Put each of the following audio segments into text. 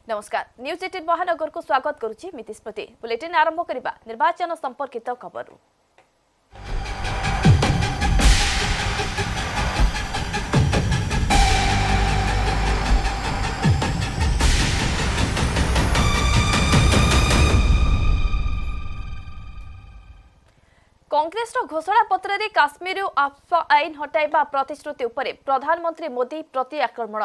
नमस्कार न्यूज 18 महानगर को स्वागत करुछि मिति स्मृति बुलेटिन आरंभ करिबा निर्वाचन संपर्कित खबर। कांग्रेस घोषणा पत्र रे काश्मीर आफ्सा आईन हटाइबा प्रतिश्रुति उपरे प्रधानमंत्री मोदी प्रति आक्रमण।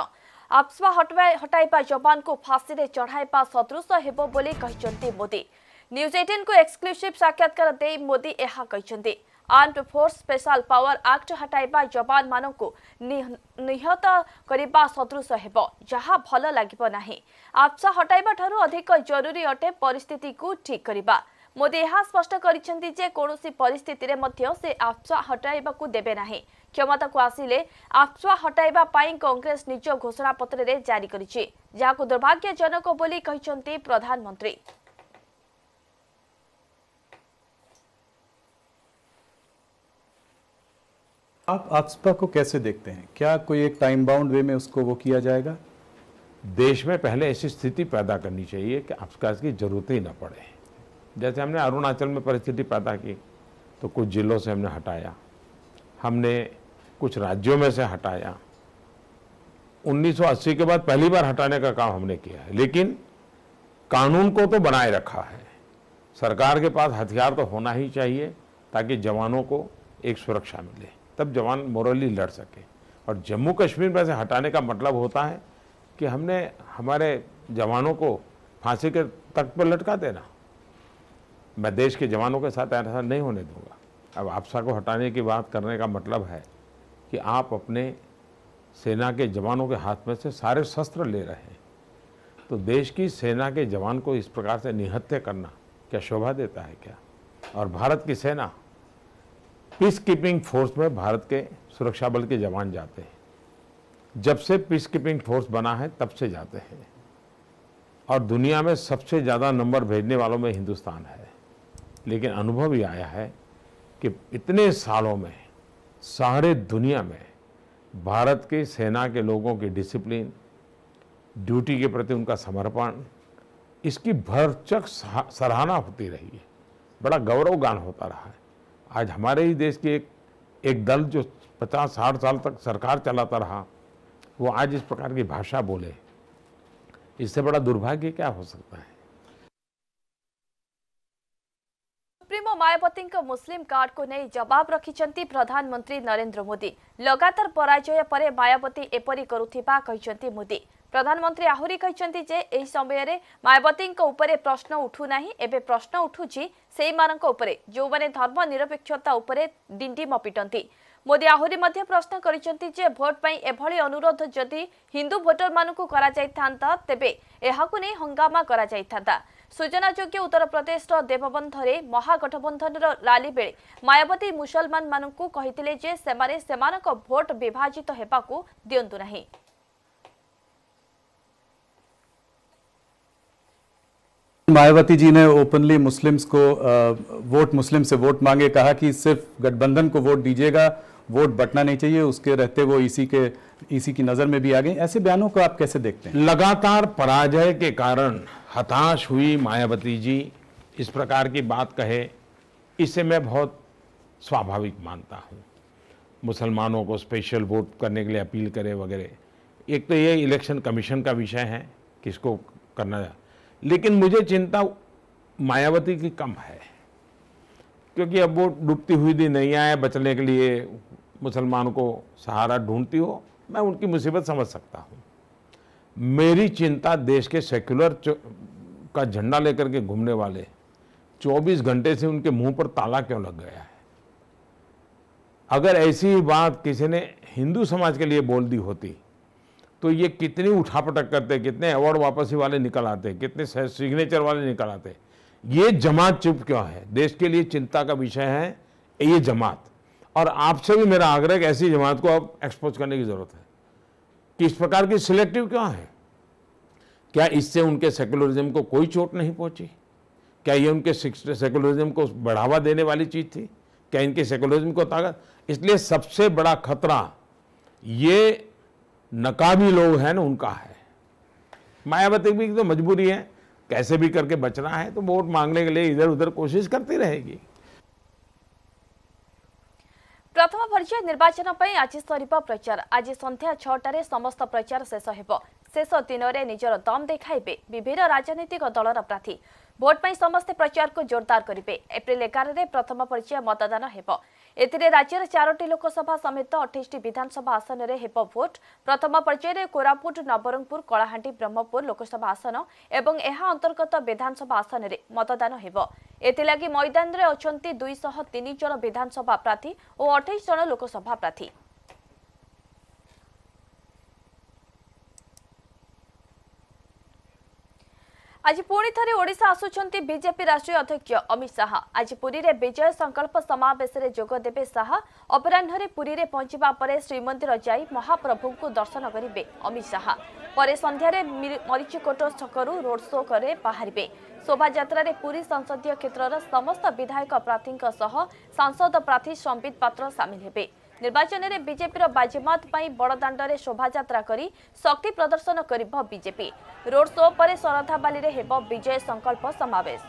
आफ्सा हटाइबा जवान को फांसी रे चढ़ाइबा सदृश हेबो बोली कहिसंती मोदी। न्यूज 18 को एक्सक्लूसिव साक्षात्कार दे मोदी एहा कहिसंती। Armed force special power act हटाइबा जवान मानकु निहत करिबा सदृश हेबो जहा भल लागिबो नाही। आफ्सा हटाइबा ठारू अधिक जरूरी अटे परिस्थिति को ठीक करिबा। मोदी यह स्पष्ट करिसेंती जे कोनोसी परिस्थिति रे मध्य से आफ्सा हटाइबा को देबे नाही। क्षमता को आसिले आफ्सा हटाइबा पाई कांग्रेस निज घोषणा पत्र रे जारी करिछि जाको दुर्भाग्यजनक बोली कहिसेंती प्रधानमंत्री। आप आफ्सा को कैसे देखते हैं? क्या कोई एक टाइम बाउंड वे में उसको वो किया जाएगा? देश में पहले ऐसी स्थिति पैदा करनी चाहिए कि आफ्सा की जरूरत ही न पड़े। जैसे हमने अरुणाचल में परिस्थिति पैदा की तो कुछ जिलों से हमने हटाया, हमने कुछ राज्यों में से हटाया। 1980 के बाद पहली बार हटाने का काम हमने किया है, लेकिन कानून को तो बनाए रखा है। सरकार के पास हथियार तो होना ही चाहिए ताकि जवानों को एक सुरक्षा मिले, तब जवान मोरली लड़ सके। और जम्मू कश्मीर में से हटाने का मतलब होता है कि हमने हमारे जवानों को फांसी के तख्त पर लटका देना। मैं देश के जवानों के साथ ऐसा नहीं होने दूंगा। अब आफ्सा को हटाने की बात करने का मतलब है कि आप अपने सेना के जवानों के हाथ में से सारे शस्त्र ले रहे हैं, तो देश की सेना के जवान को इस प्रकार से निहत्या करना क्या शोभा देता है क्या? और भारत की सेना पीस कीपिंग फोर्स में भारत के सुरक्षा बल के जवान जाते हैं। जब से पीस कीपिंग फोर्स बना है तब से जाते हैं, और दुनिया में सबसे ज़्यादा नंबर भेजने वालों में हिंदुस्तान है। लेकिन अनुभव ये आया है कि इतने सालों में सारे दुनिया में भारत की सेना के लोगों की डिसिप्लिन, ड्यूटी के प्रति उनका समर्पण, इसकी भरचक सराहना होती रही है। बड़ा गौरवगान होता रहा है। आज हमारे ही देश के एक दल जो 50-60 साल तक सरकार चलाता रहा, वो आज इस प्रकार की भाषा बोले, इससे बड़ा दुर्भाग्य क्या हो सकता है? सुप्रीमो मायावती मुस्लिम कार्ड को नहीं जवाब रखिछंती प्रधानमंत्री नरेंद्र मोदी। लगातार पराजय पर मायावती एपरी करुथिबा कहिसंती मोदी। प्रधानमंत्री आहुरी कहिसंती जे एही समय रे मायावती उपरे प्रश्न उठू नाही, एबे प्रश्न उठुची सेही मानक उपरे जो माने धर्मनिरपेक्षता उपरे डिंडिम पिटंती। मोदी आहुरी मध्य प्रश्न करिसंती जे भोट पई एभली अनुरोध जदि हिंदू भोटर मानकु करा जाइथांता तेबे एहाकु नै हंगामा करा जाइथांता। सूचनायोग्य उत्तर प्रदेश देवबंधरे महागठबंधन राली बेले मायावती मुसलमान मानकु कहिथिले जे सेमारे सेमानक भोट विभाजित हेबाकु दियंतु नाही। मायावती जी ने ओपनली मुस्लिम्स को मुस्लिम से वोट मांगे, कहा कि सिर्फ गठबंधन को वोट दीजिएगा, वोट बंटना नहीं चाहिए। उसके रहते वो इसी की नजर में भी आ गई। ऐसे बयानों को आप कैसे देखते हैं? लगातार पराजय के कारण हताश हुई मायावती जी इस प्रकार की बात कहे, इसे मैं बहुत स्वाभाविक मानता हूँ। मुसलमानों को स्पेशल वोट करने के लिए अपील करे वगैरह, एक तो ये इलेक्शन कमीशन का विषय है किसको करना है, लेकिन मुझे चिंता मायावती की कम है, क्योंकि अब वो डूबती हुई दी नैया है, बचने के लिए मुसलमानों को सहारा ढूंढती हो। मैं उनकी मुसीबत समझ सकता हूँ। मेरी चिंता देश के सेक्युलर का झंडा लेकर के घूमने वाले 24 घंटे से उनके मुंह पर ताला क्यों लग गया है। अगर ऐसी बात किसी ने हिंदू समाज के लिए बोल दी होती तो ये कितनी उठापटक करते, कितने अवार्ड वापसी वाले निकल आते, कितने सिग्नेचर वाले निकल आते। ये जमात चुप क्यों है? देश के लिए चिंता का विषय है ये जमात। और आपसे भी मेरा आग्रह है, ऐसी जमात को अब एक्सपोज करने की जरूरत है कि इस प्रकार की सिलेक्टिव क्यों है। क्या इससे उनके सेकुलरिज्म को कोई चोट नहीं पहुंची? क्या ये उनके सेकुलरिज्म को बढ़ावा देने वाली चीज थी? क्या इनके सेकुलरिज्म को ताकत? इसलिए सबसे बड़ा खतरा ये नकाबी लोग हैं ना, उनका है। मायावती की तो मजबूरी है, कैसे भी करके बचना है, तो वोट मांगने के लिए इधर उधर कोशिश करती रहेगी। प्रथम पर्याय निर्वाचन पर आज सरिब प्रचार। आज संध्या 6टार समस्त प्रचार शेष हेब। शेष दिन में निजर दम देखाइबे विभिन्न राजनीतिक दलर प्रार्थी। भोट पर समस्ते प्रचार को जोरदार करेंगे। एप्रिल 11 में प्रथम पर्याय मतदान हेब। एथिरे राज्यर 4टी लोकसभा समेत 28टी विधानसभा आसन में हेब भोट। प्रथम पर्याय कोरापुट, नवरंगपुर, कलाहांडी, ब्रह्मपुर लोकसभा आसन एवं एहा अंतर्गत विधानसभा आसन में मतदान हेब। एथिलागि मैदान में अछंती 203 जन विधानसभा प्रार्थी और 28 जन लोकसभा प्रार्थी। आज पुणी थे ओडिशा आसुचंती बीजेपी राष्ट्रीय अध्यक्ष अमित शाह। आज पुरी रे विजय संकल्प समावेश रे जोग देबे शाह। अपराह्न पुरी रे पहुंचबा परे श्रीमंदिर जाई महाप्रभु को दर्शन करिबे अमित शाह। परे संध्या रे मरीचिकोट छकरू रोड शो करे बाहरिबे। शोभा यात्रा रे पुरी संसदीय क्षेत्रर समस्त विधायक प्रार्थी सह सांसद प्रार्थी संबित पात्र सामिल हेबे। निर्वाचन में बीजेपी बाजीमात बड़दाण्ड में शोभा करी शक्ति प्रदर्शन करिब बीजेपी। रोड शो पर शरधाबाली रे हेब विजय संकल्प समावेश।